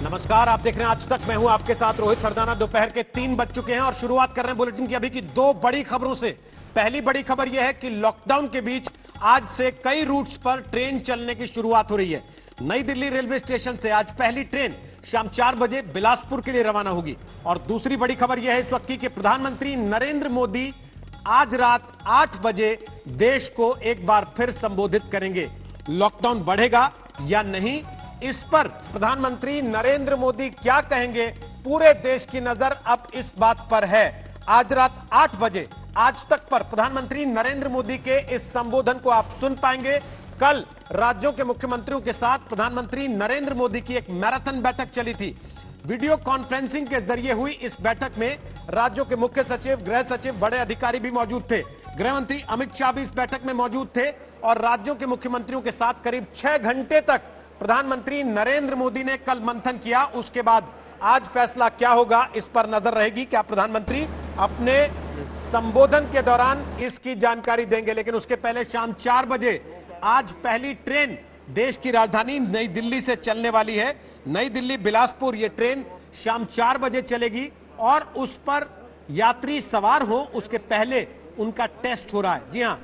नमस्कार, आप देख रहे हैं आज तक। मैं हूं आपके साथ रोहित सरदाना। दोपहर के 3 बज चुके हैं और शुरुआत कर रहे हैं बुलेटिन की अभी की 2 बड़ी खबरों से। पहली बड़ी खबर यह है कि लॉकडाउन के बीच आज से कई रूट्स पर ट्रेन चलने की शुरुआत हो रही है। नई दिल्ली रेलवे स्टेशन से आज पहली ट्रेन शाम 4 बजे बिलासपुर के लिए रवाना होगी। और दूसरी बड़ी खबर यह है इस वक्त की कि प्रधानमंत्री नरेंद्र मोदी आज रात 8 बजे देश को एक बार फिर संबोधित करेंगे। लॉकडाउन बढ़ेगा या नहीं, इस पर प्रधानमंत्री नरेंद्र मोदी क्या कहेंगे, पूरे देश की नजर अब इस बात पर है। आज रात 8 बजे आज तक पर प्रधानमंत्री नरेंद्र मोदी के इस संबोधन को आप सुन पाएंगे। कल राज्यों के मुख्यमंत्रियों के साथ प्रधानमंत्री नरेंद्र मोदी की एक मैराथन बैठक चली थी। वीडियो कॉन्फ्रेंसिंग के जरिए हुई इस बैठक में राज्यों के मुख्य सचिव, गृह सचिव, बड़े अधिकारी भी मौजूद थे। गृह मंत्री अमित शाह भी इस बैठक में मौजूद थे और राज्यों के मुख्यमंत्रियों के साथ करीब 6 घंटे तक प्रधानमंत्री नरेंद्र मोदी ने कल मंथन किया। उसके बाद आज फैसला क्या होगा, इस पर नजर रहेगी। क्या प्रधानमंत्री अपने संबोधन के दौरान इसकी जानकारी देंगे? लेकिन उसके पहले शाम 4 बजे आज पहली ट्रेन देश की राजधानी नई दिल्ली से चलने वाली है। नई दिल्ली बिलासपुर ये ट्रेन शाम 4 बजे चलेगी और उस पर यात्री सवार हो उसके पहले उनका टेस्ट हो रहा है। जी हां,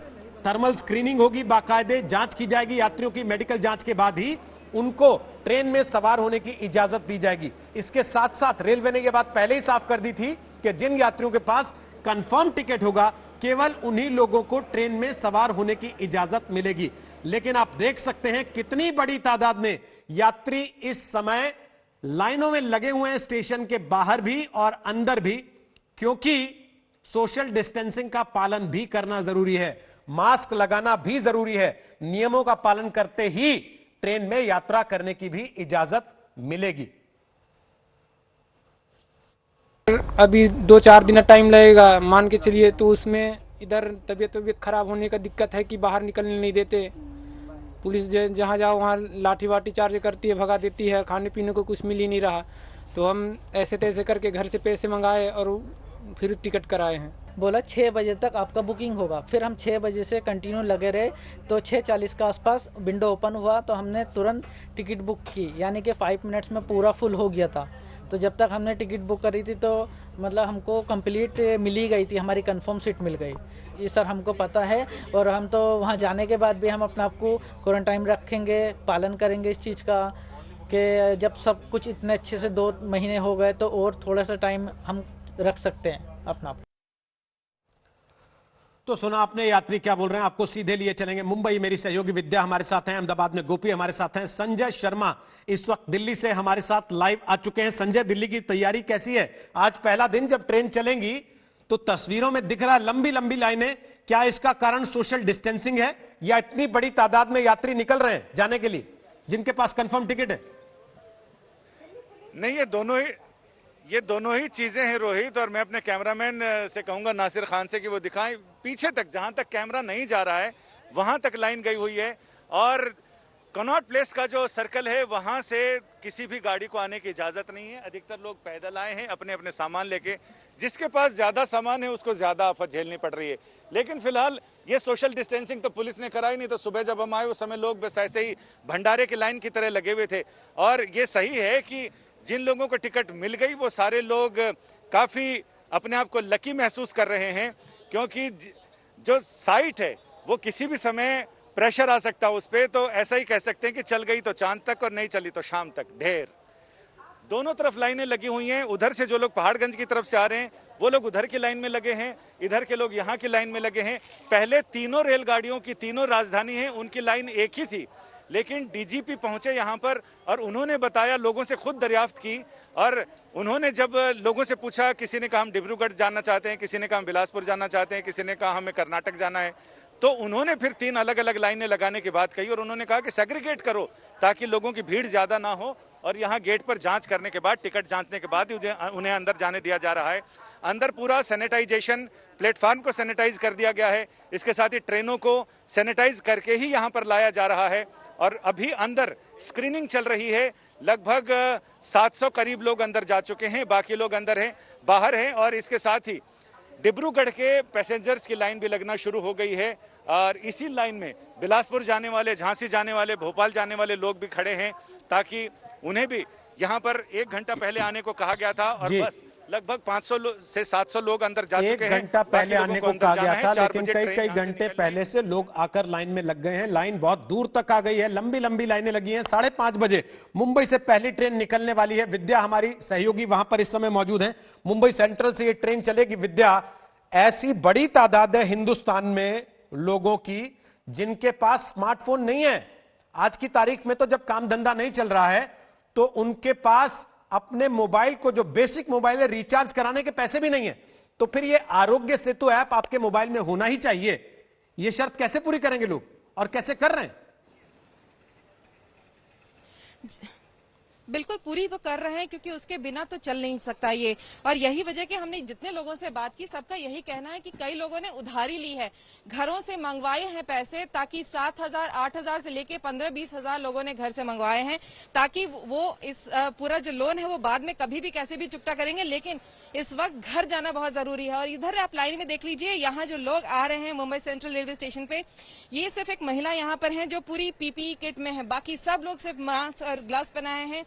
थर्मल स्क्रीनिंग होगी, बाकायदे जांच की जाएगी यात्रियों की। मेडिकल जांच के बाद ही उनको ट्रेन में सवार होने की इजाजत दी जाएगी। इसके साथ साथ रेलवे ने यह बात पहले ही साफ कर दी थी कि जिन यात्रियों के पास कंफर्म टिकट होगा केवल उन्हीं लोगों को ट्रेन में सवार होने की इजाजत मिलेगी। लेकिन आप देख सकते हैं कितनी बड़ी तादाद में यात्री इस समय लाइनों में लगे हुए हैं, स्टेशन के बाहर भी और अंदर भी, क्योंकि सोशल डिस्टेंसिंग का पालन भी करना जरूरी है, मास्क लगाना भी जरूरी है। नियमों का पालन करते ही ट्रेन में यात्रा करने की भी इजाजत मिलेगी। अभी 2-4 दिन टाइम लगेगा मान के चलिए, तो उसमें इधर तबीयत खराब होने का दिक्कत है कि बाहर निकलने नहीं देते। पुलिस जहाँ जाओ वहाँ लाठी वाठी चार्ज करती है, भगा देती है। खाने पीने को कुछ मिल ही नहीं रहा, तो हम ऐसे तैसे करके घर से पैसे मंगाए और फिर टिकट कराए हैं। बोला 6 बजे तक आपका बुकिंग होगा। फिर हम 6 बजे से कंटिन्यू लगे रहे, तो 6:40 के आसपास विंडो ओपन हुआ तो हमने तुरंत टिकट बुक की, यानी कि 5 मिनट्स में पूरा फुल हो गया था। तो जब तक हमने टिकट बुक करी थी तो मतलब हमको कंप्लीट मिल ही गई थी, हमारी कंफर्म सीट मिल गई। जी सर, हमको पता है और हम तो वहाँ जाने के बाद भी हम अपने आप को क्वारंटाइन रखेंगे, पालन करेंगे इस चीज़ का कि जब सब कुछ इतने अच्छे से 2 महीने हो गए तो और थोड़ा सा टाइम हम रख सकते हैं अपना आप। तो सुना आपने यात्री क्या बोल रहे हैं। आपको सीधे लिए चलेंगे मुंबई। मेरी सहयोगी विद्या हमारे साथ हैं, अहमदाबाद में गोपी हमारे साथ हैं, संजय शर्मा इस वक्त दिल्ली से हमारे साथ लाइव आ चुके हैं। संजय, दिल्ली की तैयारी कैसी है? आज पहला दिन, जब ट्रेन चलेंगी तो तस्वीरों में दिख रहा है लंबी लंबी लाइनें। क्या इसका कारण सोशल डिस्टेंसिंग है या इतनी बड़ी तादाद में यात्री निकल रहे हैं जाने के लिए जिनके पास कंफर्म टिकट है? नहीं, ये दोनों ही चीजें हैं रोहित। और मैं अपने कैमरामैन से कहूंगा नासिर खान से कि वो दिखाएं पीछे तक, जहां तक कैमरा नहीं जा रहा है वहां तक लाइन गई हुई है। और कनॉट प्लेस का जो सर्कल है वहां से किसी भी गाड़ी को आने की इजाजत नहीं है। अधिकतर लोग पैदल आए हैं अपने अपने सामान लेके। जिसके पास ज्यादा सामान है उसको ज्यादा आफत झेलनी पड़ रही है। लेकिन फिलहाल ये सोशल डिस्टेंसिंग तो पुलिस ने कराई नहीं। तो सुबह जब हम आए उस समय लोग बस ऐसे ही भंडारे की लाइन की तरह लगे हुए थे। और ये सही है कि जिन लोगों को टिकट मिल गई वो सारे लोग काफी अपने आप को लकी महसूस कर रहे हैं, क्योंकि जो साइट है वो किसी भी समय प्रेशर आ सकता है उस पर। तो ऐसा ही कह सकते हैं कि चल गई तो चांद तक और नहीं चली तो शाम तक। ढेर दोनों तरफ लाइनें लगी हुई हैं। उधर से जो लोग पहाड़गंज की तरफ से आ रहे हैं वो लोग उधर की लाइन में लगे हैं, इधर के लोग यहाँ की लाइन में लगे हैं। पहले तीनों रेलगाड़ियों की, तीनों राजधानी है उनकी लाइन एक ही थी, लेकिन डीजीपी पहुंचे यहाँ पर और उन्होंने बताया, लोगों से खुद दरियाफ्त की। और उन्होंने जब लोगों से पूछा, किसी ने कहा हम डिब्रूगढ़ जाना चाहते हैं, किसी ने कहा हम बिलासपुर जाना चाहते हैं, किसी ने कहा हमें कर्नाटक जाना है, तो उन्होंने फिर 3 अलग अलग लाइनें लगाने की बात कही। और उन्होंने कहा कि सेग्रीगेट करो ताकि लोगों की भीड़ ज्यादा ना हो। और यहाँ गेट पर जांच करने के बाद, टिकट जांचने के बाद ही उन्हें अंदर जाने दिया जा रहा है। अंदर पूरा सैनिटाइजेशन, प्लेटफॉर्म को सैनिटाइज कर दिया गया है। इसके साथ ही ट्रेनों को सैनिटाइज करके ही यहाँ पर लाया जा रहा है। और अभी अंदर स्क्रीनिंग चल रही है। लगभग 700 करीब लोग अंदर जा चुके हैं, बाकी लोग अंदर हैं, बाहर हैं। और इसके साथ ही डिब्रूगढ़ के पैसेंजर्स की लाइन भी लगना शुरू हो गई है। और इसी लाइन में बिलासपुर जाने वाले, झांसी जाने वाले, भोपाल जाने वाले लोग भी खड़े हैं ताकि उन्हें भी यहाँ पर 1 घंटा पहले आने को कहा गया था और जी। बस लगभग 500 से 700 लोग अंदर जा चुके हैं। 1 घंटा बाकी पहले लोगों आने को को अंदर कहा जाना गया है। था, 4 लेकिन बजे कई ट्रेन कई यहाँ से घंटे निकलनी पहले से लोग आकर लाइन में लग गए हैं। लाइन बहुत दूर तक आ गई है, लंबी लंबी लाइनें लगी हैं। 5:30 बजे मुंबई से पहली ट्रेन निकलने वाली है। विद्या हमारी सहयोगी वहां पर इस समय मौजूद है। मुंबई सेंट्रल से ये ट्रेन चलेगी। विद्या, ऐसी बड़ी तादाद है हिंदुस्तान में लोगों की जिनके पास स्मार्टफोन नहीं है। आज की तारीख में तो जब काम धंधा नहीं चल रहा है तो उनके पास अपने मोबाइल को, जो बेसिक मोबाइल है, रिचार्ज कराने के पैसे भी नहीं है। तो फिर ये आरोग्य सेतु ऐप आपके मोबाइल में होना ही चाहिए। ये शर्त कैसे पूरी करेंगे लोग और कैसे कर रहे हैं? बिल्कुल पूरी तो कर रहे हैं, क्योंकि उसके बिना तो चल नहीं सकता ये। और यही वजह कि हमने जितने लोगों से बात की सबका यही कहना है कि कई लोगों ने उधारी ली है, घरों से मंगवाए हैं पैसे, ताकि 7,000 8,000 से लेके 15-20 हजार लोगों ने घर से मंगवाए हैं, ताकि वो इस पूरा जो लोन है वो बाद में कभी भी कैसे भी चुकता करेंगे। लेकिन इस वक्त घर जाना बहुत जरूरी है। और इधर आप लाइन में देख लीजिए, यहाँ जो लोग आ रहे हैं मुंबई सेंट्रल रेलवे स्टेशन पे, ये सिर्फ एक महिला यहाँ पर है जो पूरी पीपीई किट में है, बाकी सब लोग सिर्फ मास्क और ग्लव्स पहनाए हैं।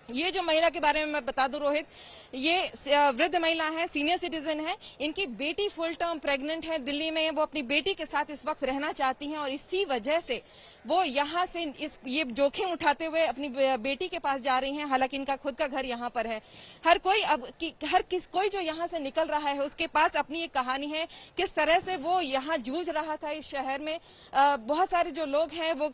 ये जो महिला के बारे में मैं बता दूं रोहित, ये वृद्ध महिला है, सीनियर सिटीजन है। इनकी बेटी फुल टर्म प्रेग्नेंट है दिल्ली में। वो अपनी बेटी के साथ इस वक्त रहना चाहती हैं और इसी वजह से वो यहाँ से ये जोखिम उठाते हुए अपनी बेटी के पास जा रही हैं। हालांकि इनका खुद का घर यहाँ पर है। हर कोई कोई जो यहाँ से निकल रहा है उसके पास अपनी एक कहानी है, किस तरह से वो यहाँ जूझ रहा था इस शहर में। बहुत सारे जो लोग हैं वो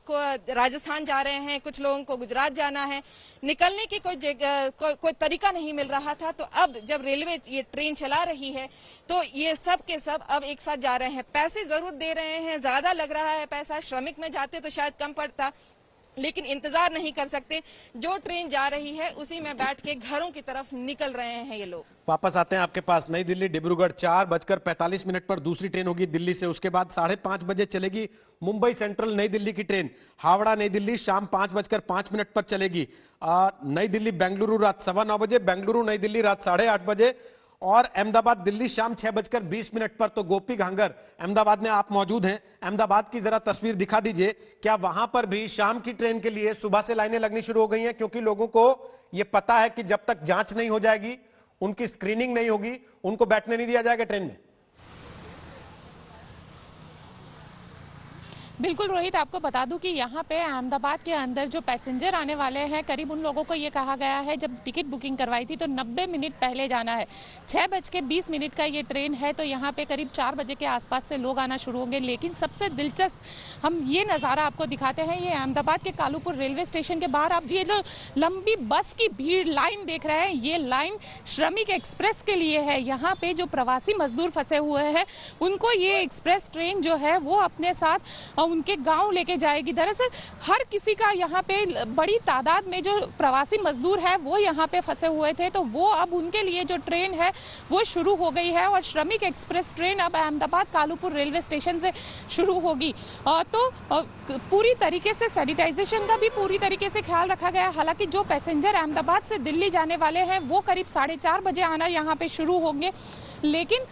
राजस्थान जा रहे हैं, कुछ लोगों को गुजरात जाना है, निकलने की कोई तरीका नहीं मिल रहा था। तो अब जब रेलवे ये ट्रेन चला रही है तो ये सब के सब अब एक साथ जा रहे हैं। पैसे जरूर दे रहे हैं, ज्यादा लग रहा है पैसा, श्रमिक में जाते तो शायद कम पड़ता, लेकिन इंतजार नहीं कर सकते। जो ट्रेन जा रही है उसी में बैठ के घरों की तरफ निकल रहे हैं ये लोग। वापस आते हैं आपके पास। नई दिल्ली डिब्रूगढ़ 4:45 पर दूसरी ट्रेन होगी दिल्ली से। उसके बाद 5:30 बजे चलेगी मुंबई सेंट्रल नई दिल्ली की ट्रेन। हावड़ा नई दिल्ली शाम 5:05 पर चलेगी। नई दिल्ली बेंगलुरु रात 9:15 बजे, बेंगलुरु नई दिल्ली रात 8:30 बजे, और अहमदाबाद दिल्ली शाम 6:20 पर। तो गोपी घांगर, अहमदाबाद में आप मौजूद हैं, अहमदाबाद की जरा तस्वीर दिखा दीजिए। क्या वहां पर भी शाम की ट्रेन के लिए सुबह से लाइनें लगनी शुरू हो गई हैं? क्योंकि लोगों को यह पता है कि जब तक जांच नहीं हो जाएगी, उनकी स्क्रीनिंग नहीं होगी, उनको बैठने नहीं दिया जाएगा ट्रेन में। बिल्कुल रोहित, आपको बता दूं कि यहाँ पे अहमदाबाद के अंदर जो पैसेंजर आने वाले हैं, करीब उन लोगों को ये कहा गया है, जब टिकट बुकिंग करवाई थी तो 90 मिनट पहले जाना है। 6:20 का ये ट्रेन है, तो यहाँ पे करीब 4 बजे के आसपास से लोग आना शुरू होंगे। लेकिन सबसे दिलचस्प हम ये नज़ारा आपको दिखाते हैं। ये अहमदाबाद के कालूपुर रेलवे स्टेशन के बाहर आप ये जो लंबी बस की भीड़ लाइन देख रहे हैं, ये लाइन श्रमिक एक्सप्रेस के लिए है। यहाँ पे जो प्रवासी मजदूर फंसे हुए हैं उनको ये एक्सप्रेस ट्रेन जो है वो अपने साथ उनके गांव लेके जाएगी। दरअसल हर किसी का यहाँ पे बड़ी तादाद में जो प्रवासी मजदूर है वो यहाँ पे फंसे हुए थे, तो वो अब उनके लिए जो ट्रेन है वो शुरू हो गई है। और श्रमिक एक्सप्रेस ट्रेन अब अहमदाबाद कालूपुर रेलवे स्टेशन से शुरू होगी। तो पूरी तरीके से सैनिटाइजेशन का भी पूरी तरीके से ख्याल रखा गया। हालांकि जो पैसेंजर अहमदाबाद से दिल्ली जाने वाले हैं वो करीब 4:30 बजे आना यहाँ पे शुरू होंगे। लेकिन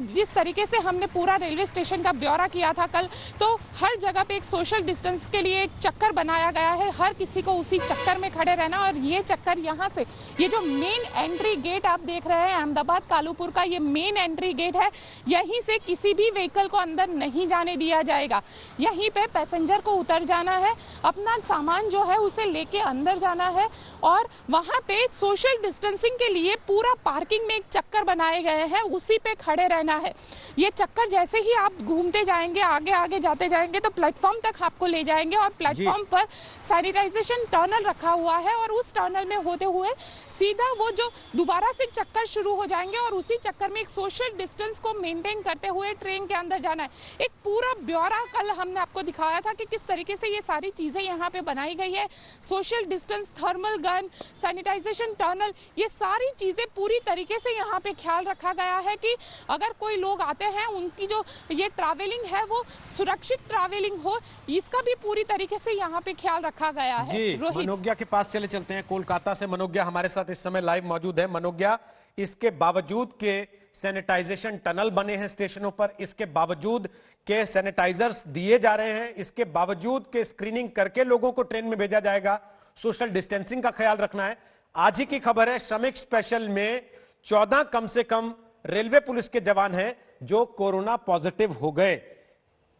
जिस तरीके से हमने पूरा रेलवे स्टेशन का ब्यौरा किया था कल, तो हर जगह पे एक सोशल डिस्टेंस के लिए एक चक्कर बनाया गया है। हर किसी को उसी चक्कर में खड़े रहना। और ये चक्कर यहाँ से, ये जो मेन एंट्री गेट आप देख रहे हैं अहमदाबाद कालूपुर का, ये मेन एंट्री गेट है। यहीं से किसी भी व्हीकल को अंदर नहीं जाने दिया जाएगा। यहीं पे पैसेंजर को उतर जाना है, अपना सामान जो है उसे लेके अंदर जाना है। और वहाँ पे सोशल डिस्टेंसिंग के लिए पूरा पार्किंग में एक चक्कर बनाए गए हैं, उसी पे खड़े रहना है। ये चक्कर जैसे ही आप घूमते जाएंगे, आगे आगे जाते जाएंगे, तो प्लेटफॉर्म तक आपको ले जाएंगे। और प्लेटफॉर्म पर सैनिटाइजेशन टनल रखा हुआ है और उस टनल में होते हुए सीधा वो जो दोबारा से चक्कर शुरू हो जाएंगे और उसी चक्कर में एक सोशल डिस्टेंस को मेंटेन करते हुए ट्रेन के अंदर जाना है। एक पूरा ब्यौरा कल हमने आपको दिखाया था कि किस तरीके से ये सारी चीजें यहाँ पे बनाई गई है। Social distance, thermal gun, sanitization tunnel, ये सारी चीजें पूरी तरीके से यहाँ पे ख्याल रखा गया है कि अगर कोई लोग आते हैं उनकी जो ये ट्रैवलिंग है वो सुरक्षित ट्रैवलिंग हो, इसका भी पूरी तरीके से यहाँ पे ख्याल रखा गया है। जी, मनोज्ञा के पास चलते हैं। कोलकाता से मनोज्ञा हमारे साथ इस समय लाइव मौजूद है। मनोज्ञा, इसके बावजूद के सैनिटाइजेशन टनल बने हैं स्टेशनों पर, इसके बावजूद के सैनिटाइजर्स दिए जा रहे हैं, इसके बावजूद के स्क्रीनिंग करके लोगों को ट्रेन में भेजा जाएगा, सोशल डिस्टेंसिंग का ख्याल रखना है, आज ही की खबर है, श्रमिक स्पेशल में 14 कम से कम रेलवे पुलिस के जवान हैं जो कोरोना पॉजिटिव हो गए।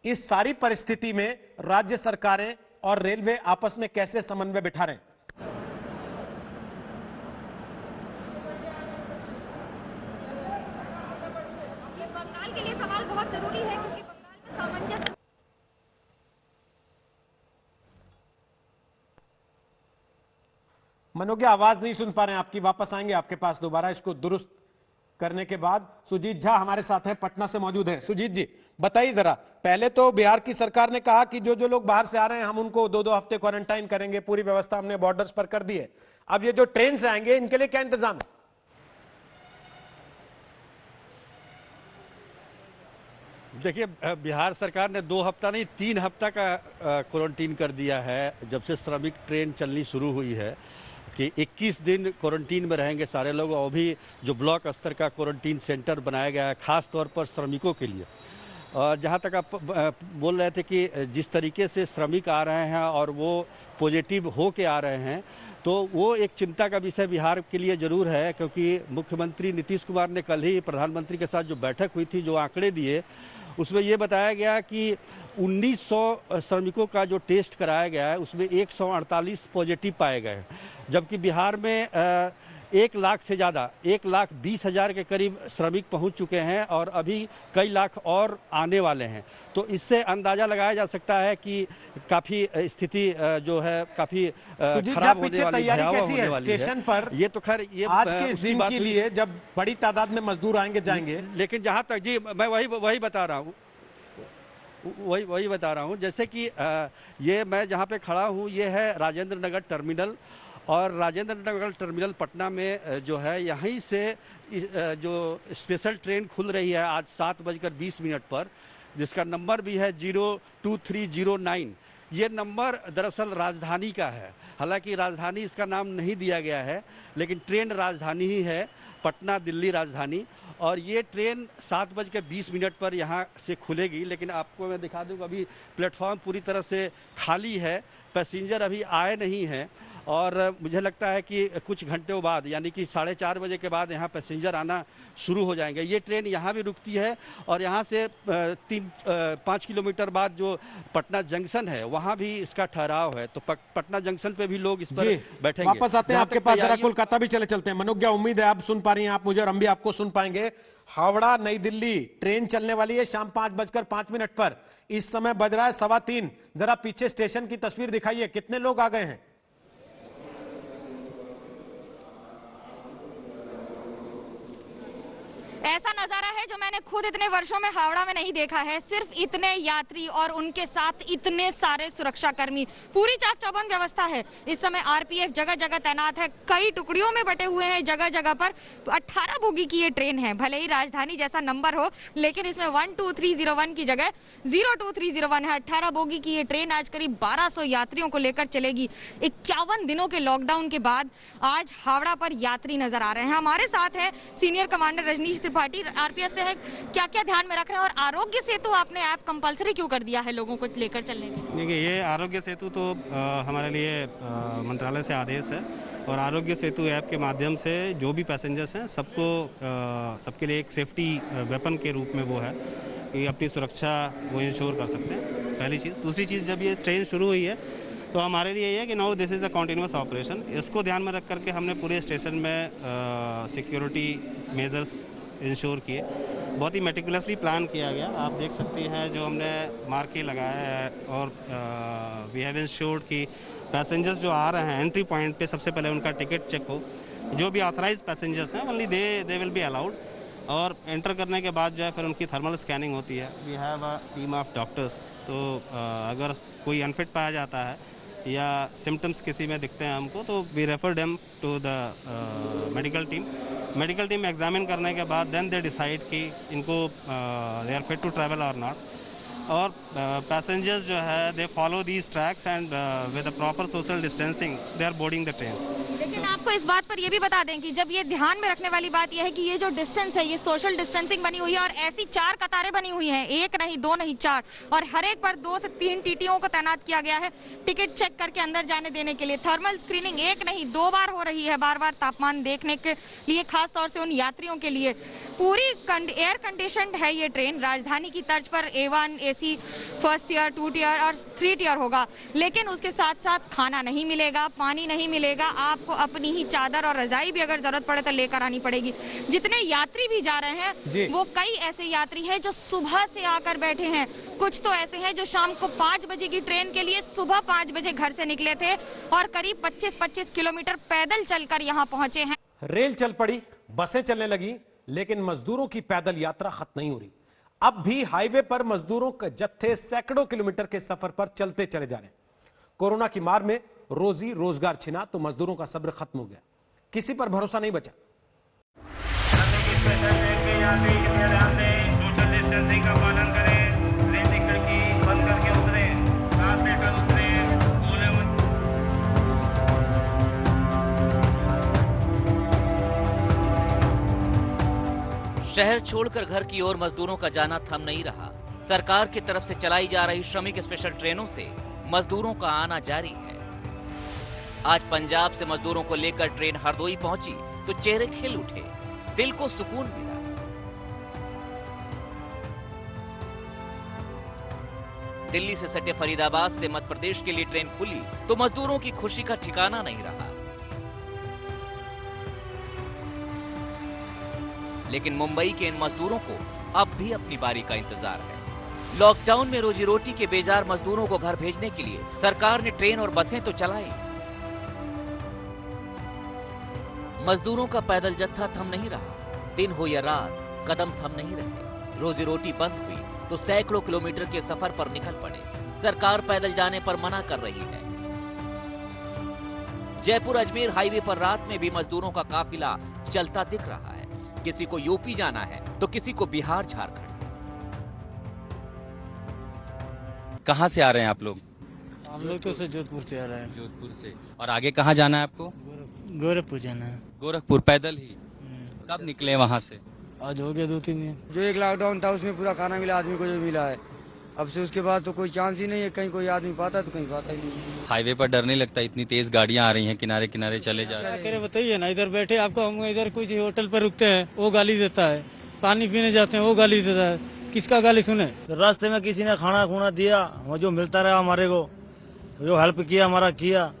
इस सारी परिस्थिति में राज्य सरकारें और रेलवे आपस में कैसे समन्वय बिठा रहे हैं? ये बंगाल के लिए सवाल बहुत जरूरी है क्योंकि बंगाल में सामंजस्य। मनोज, आवाज नहीं सुन पा रहे हैं आपकी, वापस आएंगे आपके पास दोबारा इसको दुरुस्त करने के बाद। सुजीत झा हमारे साथ है, पटना से मौजूद है। सुजीत जी बताइए जरा, पहले तो बिहार की सरकार ने कहा कि जो लोग बाहर से आ रहे हैं हम उनको 2-2 हफ्ते क्वारंटाइन करेंगे, पूरी व्यवस्था हमने बॉर्डर्स पर कर दी है। अब ये जो ट्रेन से आएंगे इनके लिए क्या इंतजाम है? देखिए, बिहार सरकार ने 2 हफ्ता नहीं 3 हफ्ता का क्वारंटीन कर दिया है जब से श्रमिक ट्रेन चलनी शुरू हुई है कि 21 दिन क्वारंटीन में रहेंगे सारे लोग। और भी जो ब्लॉक स्तर का क्वारंटीन सेंटर बनाया गया है खास तौर पर श्रमिकों के लिए। और जहाँ तक आप बोल रहे थे कि जिस तरीके से श्रमिक आ रहे हैं और वो पॉजिटिव हो के आ रहे हैं, तो वो एक चिंता का विषय बिहार के लिए जरूर है, क्योंकि मुख्यमंत्री नीतीश कुमार ने कल ही प्रधानमंत्री के साथ जो बैठक हुई थी, जो आंकड़े दिए, उसमें ये बताया गया कि 1900 श्रमिकों का जो टेस्ट कराया गया है उसमें 148 पॉजिटिव पाए गए, जबकि बिहार में 1 लाख से ज़्यादा 1,20,000 के करीब श्रमिक पहुंच चुके हैं और अभी कई लाख और आने वाले हैं। तो इससे अंदाजा लगाया जा सकता है कि काफ़ी स्थिति जो है काफ़ी खराब होने वाली, तैयारी कैसी है स्टेशन पर? ये तो खैर ये आज के इस दिन के लिए जब बड़ी तादाद में मजदूर आएंगे जाएंगे, लेकिन जहाँ तक जी मैं वही बता रहा हूँ, वही बता रहा हूँ। जैसे कि ये मैं जहाँ पे खड़ा हूँ ये है राजेंद्र नगर टर्मिनल, और राजेंद्र नगर टर्मिनल पटना में जो है यहीं से जो स्पेशल ट्रेन खुल रही है आज 7:20 पर, जिसका नंबर भी है 02309। ये नंबर दरअसल राजधानी का है, हालांकि राजधानी इसका नाम नहीं दिया गया है, लेकिन ट्रेन राजधानी ही है, पटना दिल्ली राजधानी। और ये ट्रेन 7:20 पर यहाँ से खुलेगी। लेकिन आपको मैं दिखा दूँ, अभी प्लेटफॉर्म पूरी तरह से खाली है, पैसेंजर अभी आए नहीं हैं। और मुझे लगता है कि कुछ घंटों बाद यानी कि 4:30 बजे के बाद यहाँ पैसेंजर आना शुरू हो जाएंगे। ये ट्रेन यहाँ भी रुकती है और यहाँ से 3-5 किलोमीटर बाद जो पटना जंक्शन है वहाँ भी इसका ठहराव है। तो पटना जंक्शन पे भी लोग इस पर बैठेंगे। वापस आते हैं आपके पास, जरा कोलकाता भी चलते हैं। मनोज्ञा, उम्मीद है आप सुन पा रही हैं आप मुझे और हम भी आपको सुन पाएंगे। हावड़ा नई दिल्ली ट्रेन चलने वाली है शाम 5:05 पर। इस समय बज रहा है 3:15। जरा पीछे स्टेशन की तस्वीर दिखाइए, कितने लोग आ गए हैं? ऐसा नजारा है जो मैंने खुद इतने वर्षों में हावड़ा में नहीं देखा है। सिर्फ इतने यात्री और उनके साथ इतने सारे सुरक्षाकर्मी, पूरी चाक चौबंद व्यवस्था है। इस समय आरपीएफ जगह जगह तैनात है, कई टुकड़ियों में बटे हुए हैं जगह जगह पर। 18 बोगी की ये ट्रेन है, भले ही राजधानी जैसा नंबर हो, लेकिन इसमें 12301 की जगह 02301 है। 18 बोगी की ये ट्रेन आज करीब 1200 यात्रियों को लेकर चलेगी। 51 दिनों के लॉकडाउन के बाद आज हावड़ा पर यात्री नजर आ रहे हैं। हमारे साथ है senior commander Rajneesh Tripathi, RPF से है। क्या क्या ध्यान में रख रहे हैं और आरोग्य सेतु आपने ऐप कंपलसरी क्यों कर दिया है लोगों को लेकर चलने के? देखिए, ये आरोग्य सेतु तो हमारे लिए मंत्रालय से आदेश है, और आरोग्य सेतु ऐप के माध्यम से जो भी पैसेंजर्स हैं सबके लिए एक सेफ्टी वेपन के रूप में वो है कि अपनी सुरक्षा वो इंश्योर कर सकते हैं, पहली चीज़। दूसरी चीज़, जब ये ट्रेन शुरू हुई है तो हमारे लिए ये है कि now this is a continuous operation. इसको ध्यान में रख करके हमने पूरे स्टेशन में सिक्योरिटी मेजर्स इंश्योर किए, बहुत ही मेटिकुलसली प्लान किया गया। आप देख सकते हैं जो हमने मार्के लगाया है, और वी हैव इंश्योर्ड कि पैसेंजर्स जो आ रहे हैं एंट्री पॉइंट पे सबसे पहले उनका टिकट चेक हो। जो भी ऑथराइज पैसेंजर्स हैं only they will be allowed, और एंटर करने के बाद जो है फिर उनकी थर्मल स्कैनिंग होती है। We have a team of doctors, तो अगर कोई अनफिट पाया जाता है या सिम्टम्स किसी में दिखते हैं हमको, तो we refer them to the medical team examine करने के बाद देन दे डिसाइड कि इनको they are fit to travel और नॉट। और पैसेंजर्स जो है they follow these tracks and with a proper social distancing they are boarding the trains. लेकिन आपको इस बात पर यह भी बता दें कि जब ये ध्यान में रखने वाली बात यह है कि ये जो डिस्टेंस है ये सोशल डिस्टेंसिंग बनी हुई है और ऐसी 4 कतारें बनी हुई हैं, 1 नहीं 2 नहीं 4, और हर एक पर 2 से 3 टीटीओ को तैनात किया गया है टिकट चेक करके अंदर जाने देने के लिए। थर्मल स्क्रीनिंग 1 नहीं 2 बार हो रही है, बार-बार तापमान देखने के लिए, खास तौर से उन यात्रियों के लिए। पूरी एयर कंडीशनड है ये ट्रेन, राजधानी की तर्ज पर A1 AC first year 2 tier और 3 टीयर होगा, लेकिन उसके साथ साथ खाना नहीं मिलेगा, पानी नहीं मिलेगा, आपको अपनी ही चादर और रजाई भी अगर जरूरत पड़े तो लेकर आनी पड़ेगी। जितने यात्री भी जा रहे हैं वो कई ऐसे यात्री हैं जो सुबह से आकर बैठे हैं, कुछ तो ऐसे हैं जो शाम को 5 बजे की ट्रेन के लिए सुबह 5 बजे घर से निकले थे और करीब 25-25 किलोमीटर पैदल चलकर यहाँ पहुंचे हैं। रेल चल पड़ी, बसें चलने लगी, लेकिन मजदूरों की पैदल यात्रा खत्म नहीं हो रही। अब भी हाईवे पर मजदूरों के जत्थे सैकड़ों किलोमीटर के सफर पर चलते चले जा रहे हैं। कोरोना की मार में रोजी रोजगार छिना तो मजदूरों का सब्र खत्म हो गया, किसी पर भरोसा नहीं बचा। सोशल डिस्टेंसिंग का पालन करें, ट्रेन की खिड़की बंद करके उतरें, साथ लेकर उतरें। शहर छोड़कर घर की ओर मजदूरों का जाना थम नहीं रहा। सरकार की तरफ से चलाई जा रही श्रमिक स्पेशल ट्रेनों से मजदूरों का आना जारी है। आज पंजाब से मजदूरों को लेकर ट्रेन हरदोई पहुंची तो चेहरे खिल उठे, दिल को सुकून मिला। दिल्ली से सटे फरीदाबाद से मध्य प्रदेश के लिए ट्रेन खुली तो मजदूरों की खुशी का ठिकाना नहीं रहा। लेकिन मुंबई के इन मजदूरों को अब भी अपनी बारी का इंतजार है। लॉकडाउन में रोजी रोटी के बेजार मजदूरों को घर भेजने के लिए सरकार ने ट्रेन और बसें तो चलाई, मजदूरों का पैदल जत्था थम नहीं रहा। दिन हो या रात कदम थम नहीं रहे। रोजी रोटी बंद हुई तो सैकड़ों किलोमीटर के सफर पर निकल पड़े। सरकार पैदल जाने पर मना कर रही है। जयपुर अजमेर हाईवे पर रात में भी मजदूरों का काफिला चलता दिख रहा है। किसी को यूपी जाना है तो किसी को बिहार झारखंड। कहाँ से आ रहे हैं आप लोग? हम लोग तो से जोधपुर से आ रहे हैं। जोधपुर से। और आगे कहाँ जाना है आपको? गोरखपुर जाना है। गोरखपुर पैदल ही? कब निकले वहाँ से? आज हो गया 2-3 दिन। जो एक लॉकडाउन था उसमें पूरा खाना मिला आदमी को, जो मिला है। अब से उसके बाद तो कोई चांस ही नहीं है, कहीं कोई आदमी पाता है तो कहीं पाता ही नहीं। हाईवे पर डर नहीं लगता? इतनी तेज गाड़ियाँ आ रही हैं, किनारे किनारे चले जा रहे हैं। क्या करें बताइए ना, इधर बैठे आपको, हम इधर कुछ होटल पर रुकते हैं वो गाली देता है, पानी पीने जाते हैं वो गाली देता है, किसका गाली सुने? रास्ते में किसी ने खाना खुना दिया, वो जो मिलता रहा हमारे को, जो हेल्प किया हमारा किया,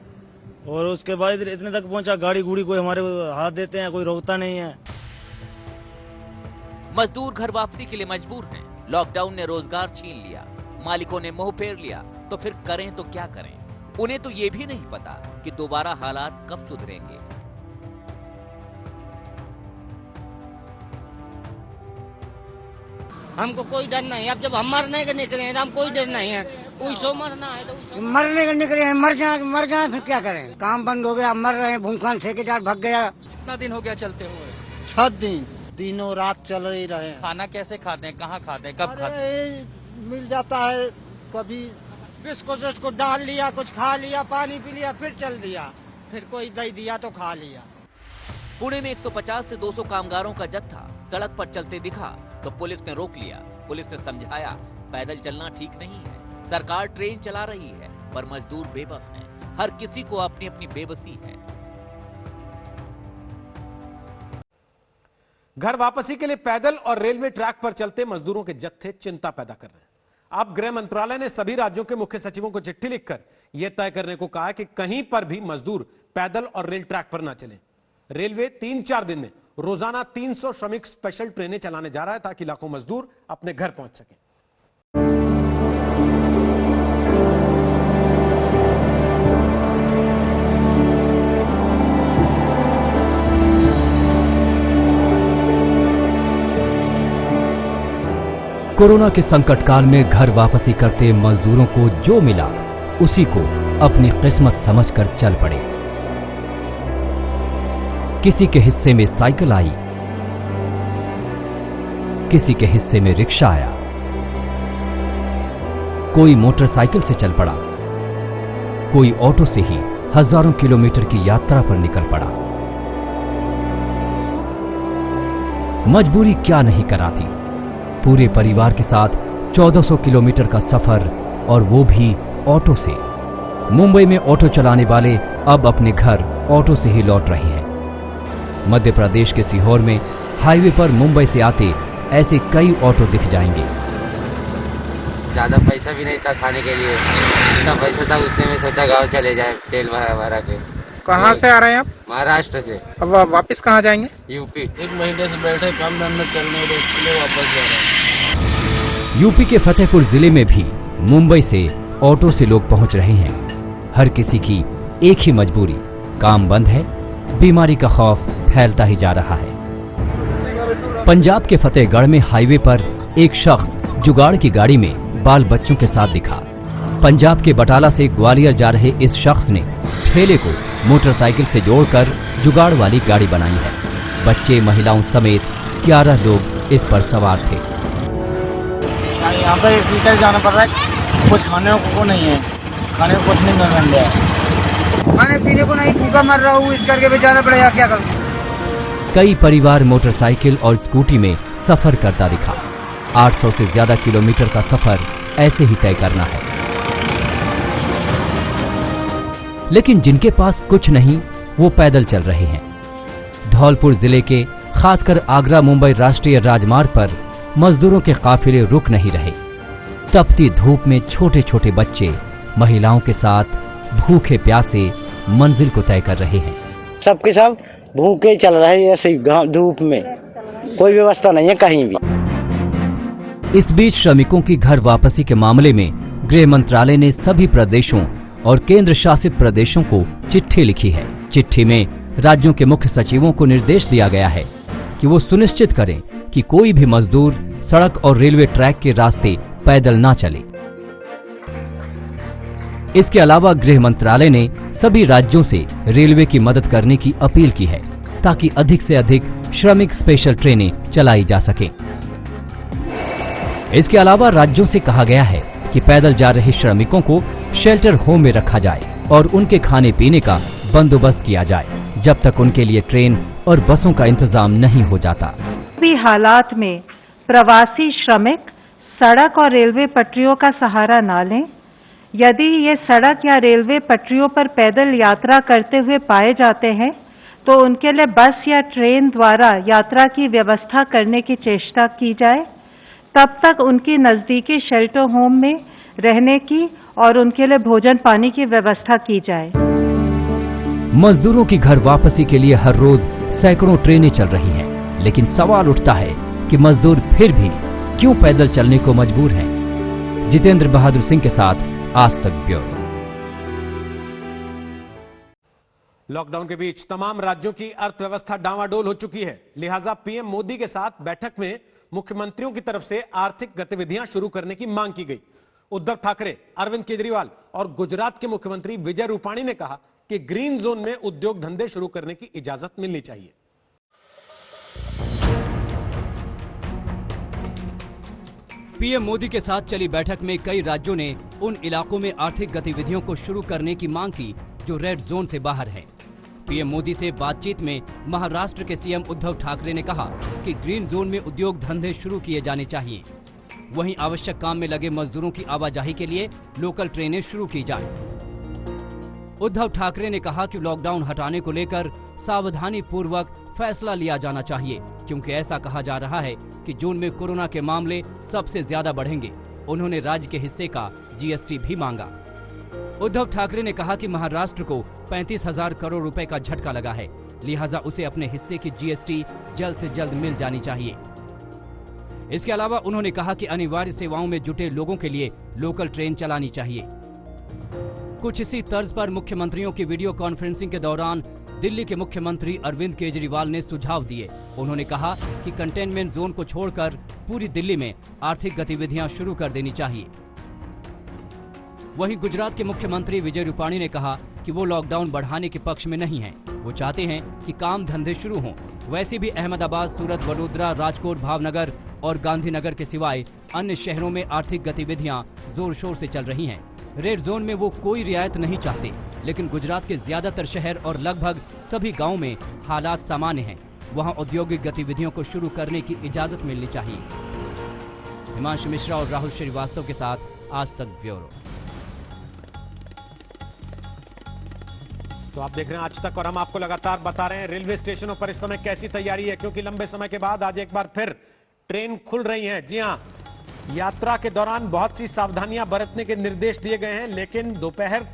और उसके बाद इतने तक पहुंचा, गाड़ी गुड़ी कोई हमारे को हाथ देते हैं, कोई रोकता नहीं है। मजदूर घर वापसी के लिए मजबूर हैं। लॉकडाउन ने रोजगार छीन लिया, मालिकों ने मुंह फेर लिया, तो फिर करें तो क्या करें? उन्हें तो ये भी नहीं पता कि दोबारा हालात कब सुधरेंगे। हमको कोई डर नहीं है। अब जब हम मरने के निकले हैं तो हम कोई डर नहीं है। कोई सो मरना है तो मरने के निकले हैं, मर जाए फिर क्या करें? काम बंद हो गया, मर रहे हैं, भूखा ठेकेदार भग गया। कितना दिन हो गया चलते हुए? 6 दिन, दिनों रात चल ही रहे। खाना कैसे खाते हैं, कहाँ खाते हैं, कब खाते हैं? मिल जाता है, कभी बिस्कुट को डाल लिया, कुछ खा लिया, पानी पी लिया, फिर चल दिया, फिर कोई दही दिया तो खा लिया। पुणे में 150 से 200 कामगारों का जत्था सड़क पर चलते दिखा तो पुलिस ने रोक लिया। पुलिस ने समझाया पैदल चलना ठीक नहीं है, सरकार ट्रेन चला रही है, पर मजदूर बेबस हैं। हर किसी को अपनी अपनी बेबसी है। घर वापसी के लिए पैदल और रेलवे ट्रैक पर चलते मजदूरों के जत्थे चिंता पैदा कर रहे हैं। अब गृह मंत्रालय ने सभी राज्यों के मुख्य सचिवों को चिट्ठी लिखकर यह तय करने को कहा कि कहीं पर भी मजदूर पैदल और रेल ट्रैक पर ना चलें। रेलवे 3-4 दिन में रोजाना 300 श्रमिक स्पेशल ट्रेनें चलाने जा रहा है ताकि लाखों मजदूर अपने घर पहुंच सकें। कोरोना के संकट काल में घर वापसी करते मजदूरों को जो मिला उसी को अपनी किस्मत समझकर चल पड़े। किसी के हिस्से में साइकिल आई, किसी के हिस्से में रिक्शा आया, कोई मोटरसाइकिल से चल पड़ा, कोई ऑटो से ही हजारों किलोमीटर की यात्रा पर निकल पड़ा। मजबूरी क्या नहीं कराती, पूरे परिवार के साथ 1400 किलोमीटर का सफर, और वो भी ऑटो से। मुंबई में ऑटो चलाने वाले अब अपने घर ऑटो से ही लौट रहे हैं। मध्य प्रदेश के सीहोर में हाईवे पर मुंबई से आते ऐसे कई ऑटो दिख जाएंगे। ज्यादा पैसा भी नहीं था खाने के लिए, जितना पैसा था उतने में सोचा गाँव चले जाए तेल भरा के। कहाँ से आ रहे हैं आप? महाराष्ट्र से। अब वापस कहाँ जाएंगे? यूपी। 1 महीने से बैठे, काम धंधा चल नहीं रहा, इसके लिए वापस जा रहे हैं। यूपी के फतेहपुर जिले में भी मुंबई से ऑटो से लोग पहुंच रहे हैं। हर किसी की एक ही मजबूरी, काम बंद है, बीमारी का खौफ फैलता ही जा रहा है। पंजाब के फतेहगढ़ में हाईवे पर एक शख्स जुगाड़ की गाड़ी में बाल बच्चों के साथ दिखा। पंजाब के बटाला से ग्वालियर जा रहे इस शख्स ने ठेले को मोटरसाइकिल से जोड़कर जुगाड़ वाली गाड़ी बनाई है। बच्चे, महिलाओं समेत 11 लोग इस पर सवार थे। यहाँ पर इसलिए जाना पड़ रहा है, कुछ खाने को नहीं है, खाने को कुछ नहीं मिल रहा है, खाने पीने को नहीं, भूखा मर रहा हूँ, इस करके भी जाना पड़ेगा, क्या करूँ। कई परिवार मोटरसाइकिल और स्कूटी में सफर करता दिखा। 800 से ज्यादा किलोमीटर का सफर ऐसे ही तय करना है। लेकिन जिनके पास कुछ नहीं, वो पैदल चल रहे हैं। धौलपुर जिले के खासकर आगरा मुंबई राष्ट्रीय राजमार्ग पर मजदूरों के काफिले रुक नहीं रहे। तपती धूप में छोटे छोटे बच्चे महिलाओं के साथ भूखे प्यासे मंजिल को तय कर रहे हैं। सबके सब भूखे चल रहे हैं ऐसे धूप में, कोई व्यवस्था नहीं है कहीं भी। इस बीच श्रमिकों की घर वापसी के मामले में गृह मंत्रालय ने सभी प्रदेशों और केंद्र शासित प्रदेशों को चिट्ठी लिखी है। चिट्ठी में राज्यों के मुख्य सचिवों को निर्देश दिया गया है कि वो सुनिश्चित करें कि कोई भी मजदूर सड़क और रेलवे ट्रैक के रास्ते पैदल ना चले। इसके अलावा गृह मंत्रालय ने सभी राज्यों से रेलवे की मदद करने की अपील की है ताकि अधिक से अधिक श्रमिक स्पेशल ट्रेनें चलाई जा सकें। इसके अलावा राज्यों से कहा गया है कि पैदल जा रहे श्रमिकों को शेल्टर होम में रखा जाए और उनके खाने पीने का बंदोबस्त किया जाए जब तक उनके लिए ट्रेन और बसों का इंतजाम नहीं हो जाता। भी हालात में प्रवासी श्रमिक सड़क और रेलवे पटरियों का सहारा न लें। यदि ये सड़क या रेलवे पटरियों पर पैदल यात्रा करते हुए पाए जाते हैं तो उनके लिए बस या ट्रेन द्वारा यात्रा की व्यवस्था करने की चेष्टा की जाए। तब तक उनकी नजदीकी शेल्टर होम में रहने की और उनके लिए भोजन पानी की व्यवस्था की जाए। मजदूरों की घर वापसी के लिए हर रोज सैकड़ों ट्रेनें चल रही हैं, लेकिन सवाल उठता है कि मजदूर फिर भी क्यों पैदल चलने को मजबूर हैं। जितेंद्र बहादुर सिंह के साथ आज तक ब्यूरो। लॉकडाउन के बीच तमाम राज्यों की अर्थव्यवस्था डावाडोल हो चुकी है, लिहाजा पीएम मोदी के साथ बैठक में मुख्यमंत्रियों की तरफ से आर्थिक गतिविधियां शुरू करने की मांग की गई। उद्धव ठाकरे, अरविंद केजरीवाल और गुजरात के मुख्यमंत्री विजय रूपाणी ने कहा कि ग्रीन जोन में उद्योग धंधे शुरू करने की इजाजत मिलनी चाहिए। पीएम मोदी के साथ चली बैठक में कई राज्यों ने उन इलाकों में आर्थिक गतिविधियों को शुरू करने की मांग की जो रेड जोन से बाहर है। पीएम मोदी से बातचीत में महाराष्ट्र के सीएम उद्धव ठाकरे ने कहा कि ग्रीन जोन में उद्योग धंधे शुरू किए जाने चाहिए। वहीं आवश्यक काम में लगे मजदूरों की आवाजाही के लिए लोकल ट्रेनें शुरू की जाएं। उद्धव ठाकरे ने कहा कि लॉकडाउन हटाने को लेकर सावधानी पूर्वक फैसला लिया जाना चाहिए, क्योंकि ऐसा कहा जा रहा है कि जून में कोरोना के मामले सबसे ज्यादा बढ़ेंगे। उन्होंने राज्य के हिस्से का जीएसटी भी मांगा। उद्धव ठाकरे ने कहा कि महाराष्ट्र को 35,000 करोड़ रुपए का झटका लगा है, लिहाजा उसे अपने हिस्से की जीएसटी जल्द से जल्द मिल जानी चाहिए। इसके अलावा उन्होंने कहा कि अनिवार्य सेवाओं में जुटे लोगों के लिए लोकल ट्रेन चलानी चाहिए। कुछ इसी तर्ज पर मुख्यमंत्रियों की वीडियो कॉन्फ्रेंसिंग के दौरान दिल्ली के मुख्यमंत्री अरविंद केजरीवाल ने सुझाव दिए। उन्होंने कहा कि कंटेनमेंट जोन को छोड़कर पूरी दिल्ली में आर्थिक गतिविधियां शुरू कर देनी चाहिए। वहीं गुजरात के मुख्यमंत्री विजय रूपाणी ने कहा कि वो लॉकडाउन बढ़ाने के पक्ष में नहीं हैं। वो चाहते हैं कि काम धंधे शुरू हों। वैसे भी अहमदाबाद, सूरत, वडोदरा, राजकोट, भावनगर, और गांधीनगर के सिवाय अन्य शहरों में आर्थिक गतिविधियां जोर शोर से चल रही हैं। रेड जोन में वो कोई रियायत नहीं चाहते, लेकिन गुजरात के ज्यादातर शहर और लगभग सभी गांव में हालात सामान्य हैं। वहां औद्योगिक गतिविधियों को शुरू करने की इजाजत मिलनी चाहिए। हिमांशु मिश्रा और राहुल श्रीवास्तव के साथ आज तक ब्यूरो। तो आप देख रहे हैं आज तक और हम आपको लगातार बता रहे हैं रेलवे स्टेशनों पर इस समय कैसी तैयारी है, क्योंकि लंबे समय के बाद आज एक बार फिर ट्रेन खुल रही है। जी हां, यात्रा के दौरान बहुत सी सावधानियां बरतने के निर्देश दिए गए हैं, लेकिन दोपहर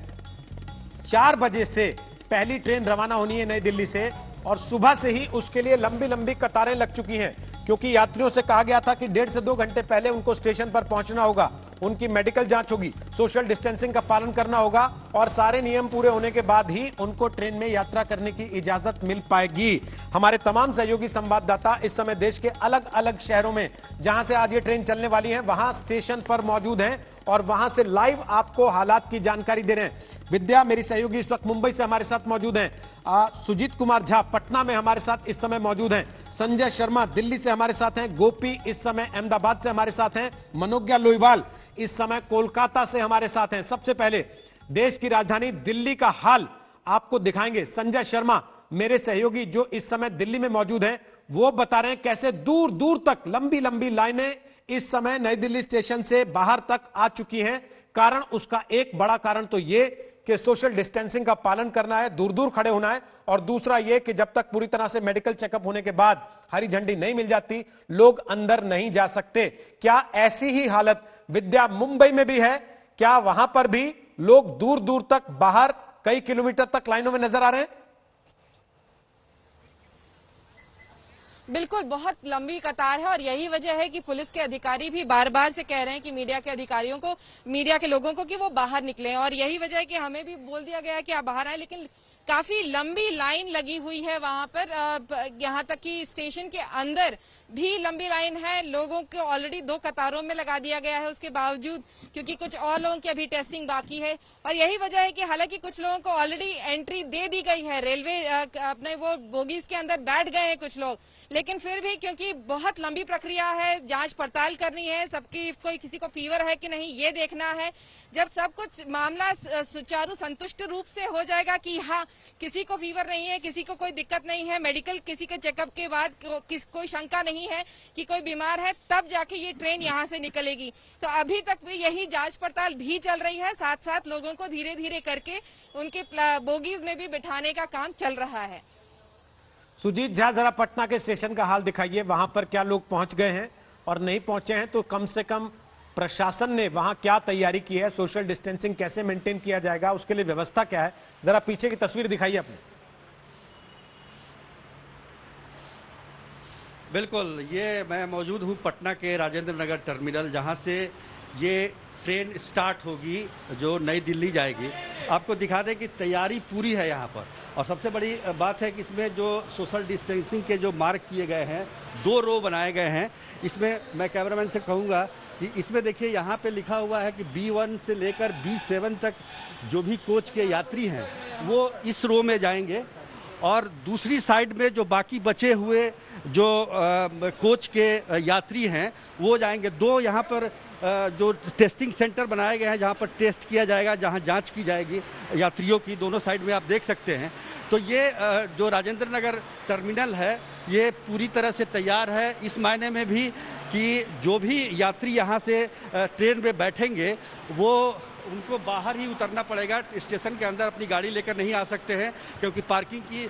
4 बजे से पहली ट्रेन रवाना होनी है नई दिल्ली से और सुबह से ही उसके लिए लंबी लंबी कतारें लग चुकी हैं, क्योंकि यात्रियों से कहा गया था कि 1.5 से 2 घंटे पहले उनको स्टेशन पर पहुंचना होगा, उनकी मेडिकल जांच होगी, सोशल डिस्टेंसिंग का पालन करना होगा और सारे नियम पूरे होने के बाद ही उनको ट्रेन में यात्रा करने की इजाजत मिल पाएगी। हमारे तमाम सहयोगी संवाददाता इस समय देश के अलग अलग शहरों में जहां से आज ये ट्रेन चलने वाली है वहां स्टेशन पर मौजूद हैं और वहां से लाइव आपको हालात की जानकारी दे रहे हैं। विद्या मेरी सहयोगी इस वक्त मुंबई से हमारे साथ मौजूद हैं, सुजीत कुमार झा पटना में हमारे साथ इस समय मौजूद हैं, संजय शर्मा दिल्ली से हमारे साथ हैं, गोपी इस समय अहमदाबाद से हमारे साथ हैं, मनोज्ञा लोईवाल इस समय कोलकाता से हमारे साथ हैं। सबसे पहले देश की राजधानी दिल्ली का हाल आपको दिखाएंगे संजय शर्मा, मेरे सहयोगी जो इस समय दिल्ली में मौजूद हैं, वो बता रहे हैं कैसे दूर दूर तक लंबी लंबी लाइनें इस समय नई दिल्ली स्टेशन से बाहर तक आ चुकी हैं। कारण उसका एक बड़ा कारण तो ये कि सोशल डिस्टेंसिंग का पालन करना है, दूर दूर खड़े होना है, और दूसरा यह कि जब तक पूरी तरह से मेडिकल चेकअप होने के बाद हरी झंडी नहीं मिल जाती लोग अंदर नहीं जा सकते। क्या ऐसी ही हालत विद्या मुंबई में भी है? क्या वहां पर भी लोग दूर दूर तक बाहर कई किलोमीटर तक लाइनों में नजर आ रहे हैं? बिल्कुल, बहुत लंबी कतार है और यही वजह है कि पुलिस के अधिकारी भी बार बार से कह रहे हैं कि मीडिया के अधिकारियों को, मीडिया के लोगों को कि वो बाहर निकलें, और यही वजह है कि हमें भी बोल दिया गया है कि आप बाहर आए, लेकिन काफी लंबी लाइन लगी हुई है वहां पर। यहाँ तक कि स्टेशन के अंदर भी लंबी लाइन है, लोगों को ऑलरेडी 2 कतारों में लगा दिया गया है उसके बावजूद, क्योंकि कुछ और लोगों की अभी टेस्टिंग बाकी है। और यही वजह है कि हालांकि कुछ लोगों को ऑलरेडी एंट्री दे दी गई है, रेलवे अपने वो बोगीज के अंदर बैठ गए हैं कुछ लोग, लेकिन फिर भी क्योंकि बहुत लंबी प्रक्रिया है, जांच पड़ताल करनी है, सबकी कोई किसी को फीवर है कि नहीं ये देखना है। जब सब कुछ मामला सुचारू संतुष्ट रूप से हो जाएगा कि हाँ किसी को फीवर नहीं है, किसी को कोई दिक्कत नहीं है, मेडिकल किसी के चेकअप के बाद कोई शंका नहीं है कि कोई बीमार है, तब जाके ये ट्रेन यहाँ से निकलेगी। तो अभी तक भी यही जांच पड़ताल भी चल रही है, साथ साथ लोगों को धीरे धीरे करके उनके बोगीज में भी बिठाने का काम चल रहा है। सुजीत झा, जरा पटना के स्टेशन का हाल दिखाइए, वहां पर क्या लोग पहुंच गए हैं और नहीं पहुंचे हैं तो कम से कम प्रशासन ने वहां क्या तैयारी की है, सोशल डिस्टेंसिंग कैसे मेंटेन किया जाएगा, उसके लिए व्यवस्था क्या है, जरा पीछे की तस्वीर दिखाइए अपने। बिल्कुल, ये मैं मौजूद हूँ पटना के राजेंद्र नगर टर्मिनल, जहाँ से ये ट्रेन स्टार्ट होगी जो नई दिल्ली जाएगी। आपको दिखा दें कि तैयारी पूरी है यहाँ पर, और सबसे बड़ी बात है कि इसमें जो सोशल डिस्टेंसिंग के जो मार्क किए गए हैं, 2 रो बनाए गए हैं। इसमें मैं कैमरामैन से कहूँगा कि इसमें देखिए यहाँ पे लिखा हुआ है कि B1 से लेकर B7 तक जो भी कोच के यात्री हैं वो इस रो में जाएंगे, और दूसरी साइड में जो बाकी बचे हुए जो कोच के यात्री हैं वो जाएंगे। 2 यहाँ पर जो टेस्टिंग सेंटर बनाए गए हैं जहाँ पर टेस्ट किया जाएगा, जहाँ जांच की जाएगी यात्रियों की, दोनों साइड में आप देख सकते हैं। तो ये जो राजेंद्र नगर टर्मिनल है ये पूरी तरह से तैयार है, इस मायने में भी कि जो भी यात्री यहाँ से ट्रेन में बैठेंगे वो उनको बाहर ही उतरना पड़ेगा, स्टेशन के अंदर अपनी गाड़ी लेकर नहीं आ सकते हैं, क्योंकि पार्किंग की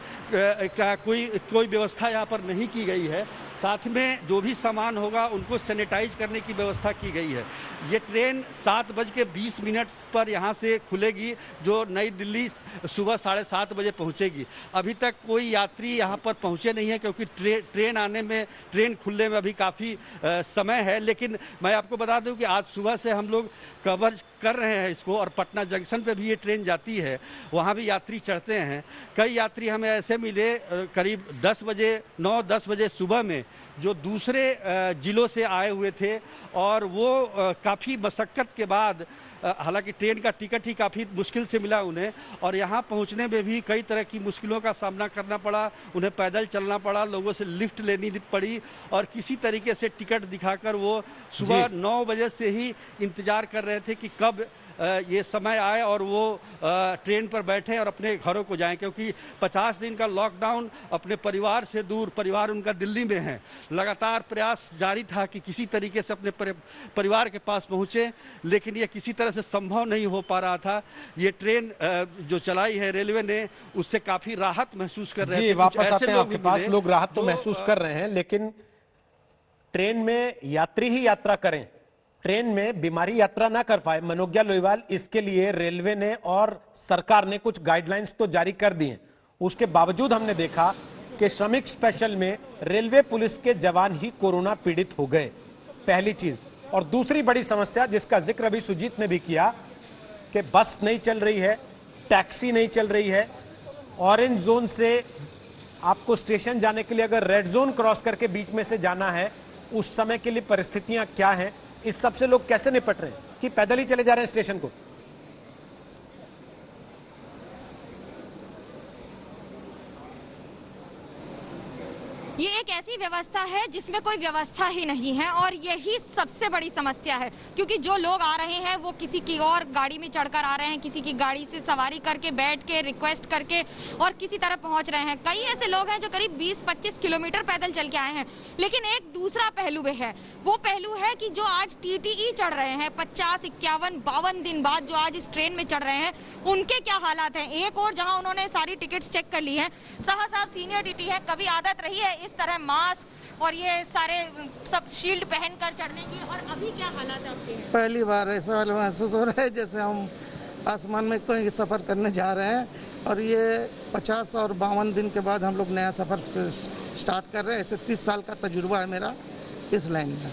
कोई व्यवस्था यहाँ पर नहीं की गई है। साथ में जो भी सामान होगा उनको सैनिटाइज करने की व्यवस्था की गई है। ये ट्रेन 7:20 पर यहाँ से खुलेगी, जो नई दिल्ली सुबह 7:30 बजे पहुँचेगी। अभी तक कोई यात्री यहाँ पर पहुँचे नहीं है, क्योंकि ट्रेन खुलने में अभी काफ़ी समय है। लेकिन मैं आपको बता दूं कि आज सुबह से हम लोग कवर कर रहे हैं इसको, और पटना जंक्शन पे भी ये ट्रेन जाती है, वहाँ भी यात्री चढ़ते हैं। कई यात्री हमें ऐसे मिले करीब 9-10 बजे सुबह में, जो दूसरे जिलों से आए हुए थे, और वो काफ़ी मशक्क़त के बाद हालांकि ट्रेन का टिकट ही काफ़ी मुश्किल से मिला उन्हें, और यहाँ पहुँचने में भी कई तरह की मुश्किलों का सामना करना पड़ा। उन्हें पैदल चलना पड़ा, लोगों से लिफ्ट लेनी पड़ी, और किसी तरीके से टिकट दिखाकर वो सुबह 9 बजे से ही इंतजार कर रहे थे कि कब ये समय आए और वो ट्रेन पर बैठे और अपने घरों को जाएं, क्योंकि 50 दिन का लॉकडाउन, अपने परिवार से दूर, परिवार उनका दिल्ली में है। लगातार प्रयास जारी था कि किसी तरीके से अपने परिवार के पास पहुंचे, लेकिन ये किसी तरह से संभव नहीं हो पा रहा था। ये ट्रेन जो चलाई है रेलवे ने, उससे काफी राहत महसूस कर रहे थे। वापस आते हैं आपके पास, लोग राहत तो महसूस कर रहे हैं, लेकिन ट्रेन में यात्री ही यात्रा करें, ट्रेन में बीमारी यात्रा ना कर पाए। मनोज्ञा लोईवाल, इसके लिए रेलवे ने और सरकार ने कुछ गाइडलाइंस तो जारी कर दी हैं, उसके बावजूद हमने देखा कि श्रमिक स्पेशल में रेलवे पुलिस के जवान ही कोरोना पीड़ित हो गए, पहली चीज। और दूसरी बड़ी समस्या जिसका जिक्र अभी सुजीत ने भी किया कि बस नहीं चल रही है, टैक्सी नहीं चल रही है। ऑरेंज जोन से आपको स्टेशन जाने के लिए अगर रेड जोन क्रॉस करके बीच में से जाना है, उस समय के लिए परिस्थितियां क्या हैं, इस सब से लोग कैसे निपट रहे हैं कि पैदल ही चले जा रहे हैं स्टेशन को? ये एक ऐसी व्यवस्था है जिसमें कोई व्यवस्था ही नहीं है, और यही सबसे बड़ी समस्या है, क्योंकि जो लोग आ रहे हैं वो किसी की और गाड़ी में चढ़कर आ रहे हैं, किसी की गाड़ी से सवारी करके, बैठ के, रिक्वेस्ट करके, और किसी तरह पहुंच रहे हैं। कई ऐसे लोग हैं जो करीब 20-25 किलोमीटर पैदल चल के आए हैं। लेकिन एक दूसरा पहलू भी है, वो पहलू है कि जो आज टीटीई चढ़ रहे हैं 50, 51, 52 दिन बाद जो आज इस ट्रेन में चढ़ रहे हैं, उनके क्या हालात हैं। एक और जहां उन्होंने सारी टिकट्स चेक कर ली है, साहा साहब सीनियर टीटी है, कभी आदत रही है इस तरह मास्क और ये सारे सब शील्ड पहनकर चढ़ने की, और अभी क्या हालात है आपके? पहली बार ऐसा महसूस हो रहा है जैसे हम आसमान में कोई सफ़र करने जा रहे हैं, और ये 50 और 52 दिन के बाद हम लोग नया सफ़र स्टार्ट कर रहे हैं। ऐसे 30 साल का तजुर्बा है मेरा इस लाइन में।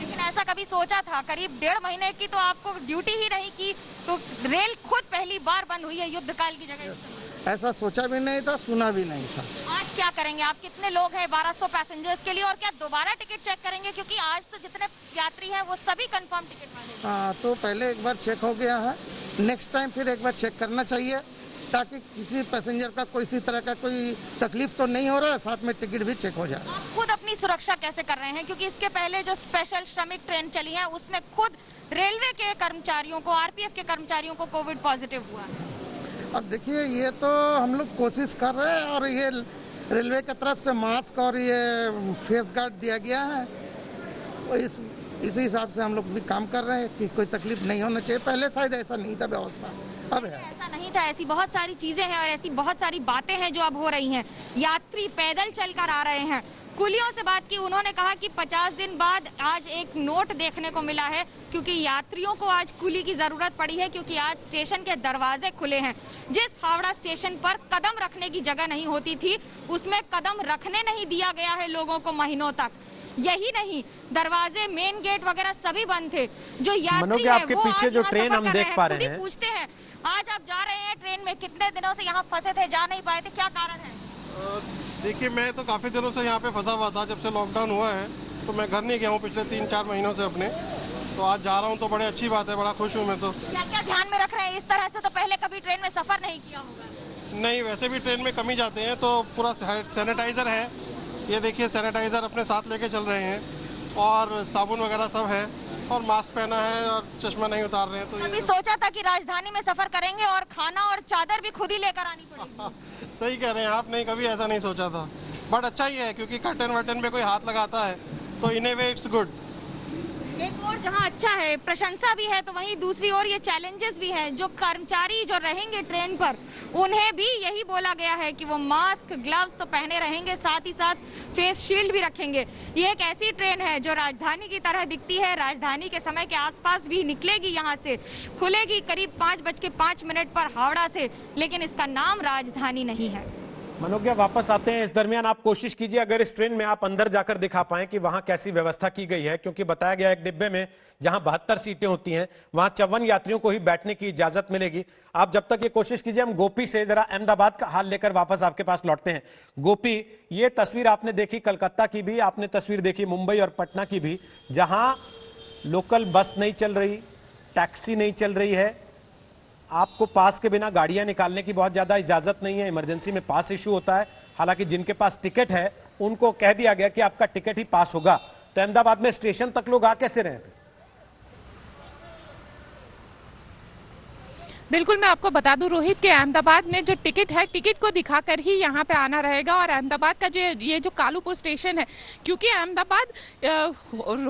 लेकिन ऐसा कभी सोचा था, करीब 1.5 महीने की तो आपको ड्यूटी ही नहीं की, तो रेल खुद पहली बार बंद हुई है युद्धकाल की जगह। ऐसा सोचा भी नहीं था, सुना भी नहीं था। आज क्या करेंगे आप? कितने लोग हैं 1200 पैसेंजर्स के लिए, और क्या दोबारा टिकट चेक करेंगे? क्योंकि आज तो जितने यात्री हैं वो सभी कंफर्म टिकट वाले। हाँ, तो पहले एक बार चेक हो गया है, नेक्स्ट टाइम फिर एक बार चेक करना चाहिए, ताकि किसी पैसेंजर का किसी तरह का कोई तकलीफ तो नहीं हो रहा है, साथ में टिकट भी चेक हो जाए। आप खुद अपनी सुरक्षा कैसे कर रहे हैं? क्योंकि इसके पहले जो स्पेशल श्रमिक ट्रेन चली है उसमें खुद रेलवे के कर्मचारियों को, आरपीएफ के कर्मचारियों को कोविड पॉजिटिव हुआ है। अब देखिए, ये तो हम लोग कोशिश कर रहे हैं, और ये रेलवे की तरफ से मास्क और ये फेस गार्ड दिया गया है, इसी हिसाब से हम लोग भी काम कर रहे हैं कि कोई तकलीफ नहीं होना चाहिए। पहले शायद ऐसा नहीं था व्यवस्था, अब है। ऐसा नहीं था, ऐसी बहुत सारी चीजें हैं और ऐसी बहुत सारी बातें हैं जो अब हो रही हैं। यात्री पैदल चलकर आ रहे हैं। कुलियों से बात की, उन्होंने कहा कि 50 दिन बाद आज एक नोट देखने को मिला है, क्योंकि यात्रियों को आज कुली की जरूरत पड़ी है, क्योंकि आज स्टेशन के दरवाजे खुले हैं। जिस हावड़ा स्टेशन पर कदम रखने की जगह नहीं होती थी, उसमें कदम रखने नहीं दिया गया है लोगों को महीनों तक। यही नहीं, दरवाजे, मेन गेट वगैरह सभी बंद थे। जो यात्री है आपके वो पीछे आज जो ट्रेन हम देख पा रहे हैं, पूछते हैं आज आप जा रहे हैं ट्रेन में, कितने दिनों से यहाँ फंसे थे, जा नहीं पाए थे, क्या कारण है? देखिए, मैं तो काफ़ी दिनों से यहाँ पे फंसा हुआ था। जब से लॉकडाउन हुआ है तो मैं घर नहीं गया हूँ पिछले 3-4 महीनों से अपने, तो आज जा रहा हूँ तो बड़े अच्छी बात है, बड़ा खुश हूँ मैं। तो क्या क्या ध्यान में रख रहे हैं? इस तरह से तो पहले कभी ट्रेन में सफर नहीं किया होगा। नहीं, वैसे भी ट्रेन में कम ही जाते हैं, तो पूरा सैनिटाइजर है, ये देखिए सैनिटाइजर अपने साथ लेके चल रहे हैं, और साबुन वगैरह सब है, और मास्क पहना है, और चश्मा नहीं उतार रहे हैं। तो कभी सोचा था कि राजधानी में सफर करेंगे और खाना और चादर भी खुद ही लेकर आनी पड़ेगी? सही कह रहे हैं आप, नहीं कभी ऐसा नहीं सोचा था, बट अच्छा ही है, क्योंकि कर्टन वर्टन पे कोई हाथ लगाता है तो इन ए वे इट्स गुड। एक और जहां अच्छा है, प्रशंसा भी है, तो वहीं दूसरी ओर ये चैलेंजेस भी हैं। जो कर्मचारी जो रहेंगे ट्रेन पर, उन्हें भी यही बोला गया है कि वो मास्क, ग्लव्स तो पहने रहेंगे, साथ ही साथ फेस शील्ड भी रखेंगे। ये एक ऐसी ट्रेन है जो राजधानी की तरह दिखती है, राजधानी के समय के आसपास भी निकलेगी, यहाँ से खुलेगी करीब 5:05 पर हावड़ा से, लेकिन इसका नाम राजधानी नहीं है। मनोज्ञा, वापस आते हैं। इस दरमियान आप कोशिश कीजिए, अगर इस ट्रेन में आप अंदर जाकर दिखा पाएं कि वहां कैसी व्यवस्था की गई है, क्योंकि बताया गया एक डिब्बे में जहां 72 सीटें होती हैं, वहां 54 यात्रियों को ही बैठने की इजाजत मिलेगी। आप जब तक ये कोशिश कीजिए, हम गोपी से जरा अहमदाबाद का हाल लेकर वापस आपके पास लौटते हैं। गोपी, ये तस्वीर आपने देखी कलकत्ता की भी, आपने तस्वीर देखी मुंबई और पटना की भी, जहां लोकल बस नहीं चल रही, टैक्सी नहीं चल रही है, आपको पास के बिना गाड़ियां निकालने की बहुत ज्यादा इजाजत नहीं है। इमरजेंसी में पास इशू होता है, हालांकि जिनके पास टिकट है उनको कह दिया गया कि आपका टिकट ही पास होगा। तो अहमदाबाद में स्टेशन तक लोग आ कैसे रहे थे? बिल्कुल, मैं आपको बता दूं रोहित के अहमदाबाद में जो टिकट है, टिकट को दिखाकर ही यहाँ पे आना रहेगा। और अहमदाबाद का ये जो कालूपुर स्टेशन है, क्योंकि अहमदाबाद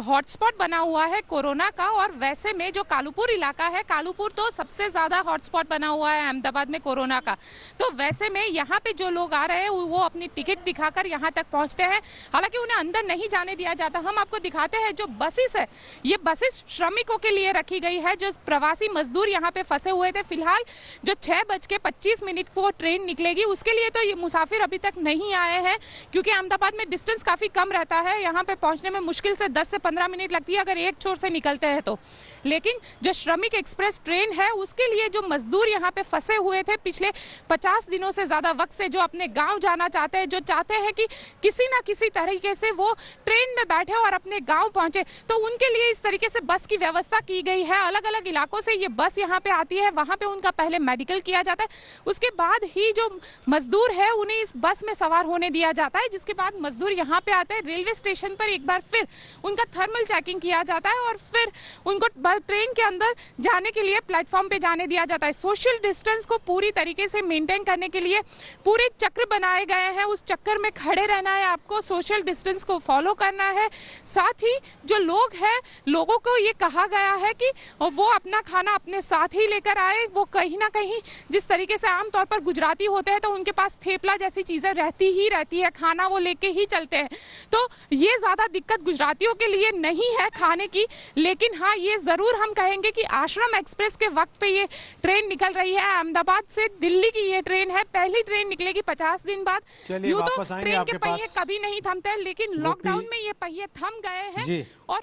हॉटस्पॉट बना हुआ है कोरोना का, और वैसे में जो कालूपुर इलाका है, कालूपुर तो सबसे ज्यादा हॉटस्पॉट बना हुआ है अहमदाबाद में कोरोना का। तो वैसे में यहाँ पे जो लोग आ रहे हैं वो अपनी टिकट दिखाकर यहाँ तक पहुँचते हैं। हालांकि उन्हें अंदर नहीं जाने दिया जाता। हम आपको दिखाते हैं जो बसेस है, ये बसेस श्रमिकों के लिए रखी गई है, जो प्रवासी मजदूर यहाँ पे फंसे हुए थे। फिलहाल जो 6:25 को ट्रेन निकलेगी, उसके लिए तो ये मुसाफिर अभी तक नहीं आए हैं, क्योंकि अहमदाबाद में डिस्टेंस काफी कम रहता है। यहाँ पे पहुंचने में मुश्किल से 10 से 15 मिनट लगती है अगर एक छोर से निकलते हैं तो। लेकिन जो श्रमिक एक्सप्रेस ट्रेन है, उसके लिए जो मजदूर यहाँ पे फंसे हुए थे पिछले 50 दिनों से ज्यादा वक्त से, जो अपने गांव जाना चाहते हैं, जो चाहते हैं कि किसी ना किसी तरीके से वो ट्रेन में बैठे और अपने गांव पहुंचे, तो उनके लिए इस तरीके से बस की व्यवस्था की गई है। अलग अलग इलाकों से ये बस यहाँ पे आती है, वहां पे उनका पहले मेडिकल किया जाता है, उसके बाद ही जो मजदूर है उन्हें इस बस में सवार होने दिया जाता है। जिसके बाद मजदूर यहाँ पे आते हैं, रेलवे स्टेशन पर एक बार फिर उनका थर्मल चेकिंग किया जाता है और फिर उनको ट्रेन के अंदर जाने के लिए प्लेटफॉर्म पे जाने दिया जाता है। सोशल डिस्टेंस को पूरी तरीके से मेंटेन करने के लिए पूरे चक्र बनाए गए हैं। उस चक्कर में खड़े रहना है आपको, सोशल डिस्टेंस को फॉलो करना है। साथ ही जो लोग हैं, लोगों को ये कहा गया है कि वो अपना खाना अपने साथ ही लेकर आए। वो कहीं ना कहीं जिस तरीके से आमतौर पर गुजराती होते हैं तो उनके पास थेपला जैसी चीजें रहती है, खाना वो लेके ही चलते हैं। तो ये ज्यादा दिक्कत गुजरातियों के लिए नहीं है खाने की। लेकिन हाँ, ये जरूर हम कहेंगे कि आश्रम एक्सप्रेस के वक्त पे ये ट्रेन निकल रही है। अहमदाबाद से दिल्ली की ये ट्रेन है, पहली ट्रेन निकलेगी 50 दिन बाद। यूं तो ट्रेन के पहिए कभी नहीं थमते, लेकिन लॉकडाउन में ये पहिए थम गए हैं। और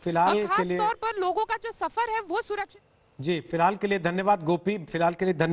फिलहाल खास तौर पर लोगों का जो सफर है वो सुरक्षित। जी, फिलहाल के लिए धन्यवाद गोपी, फिलहाल के लिए धन्यवाद।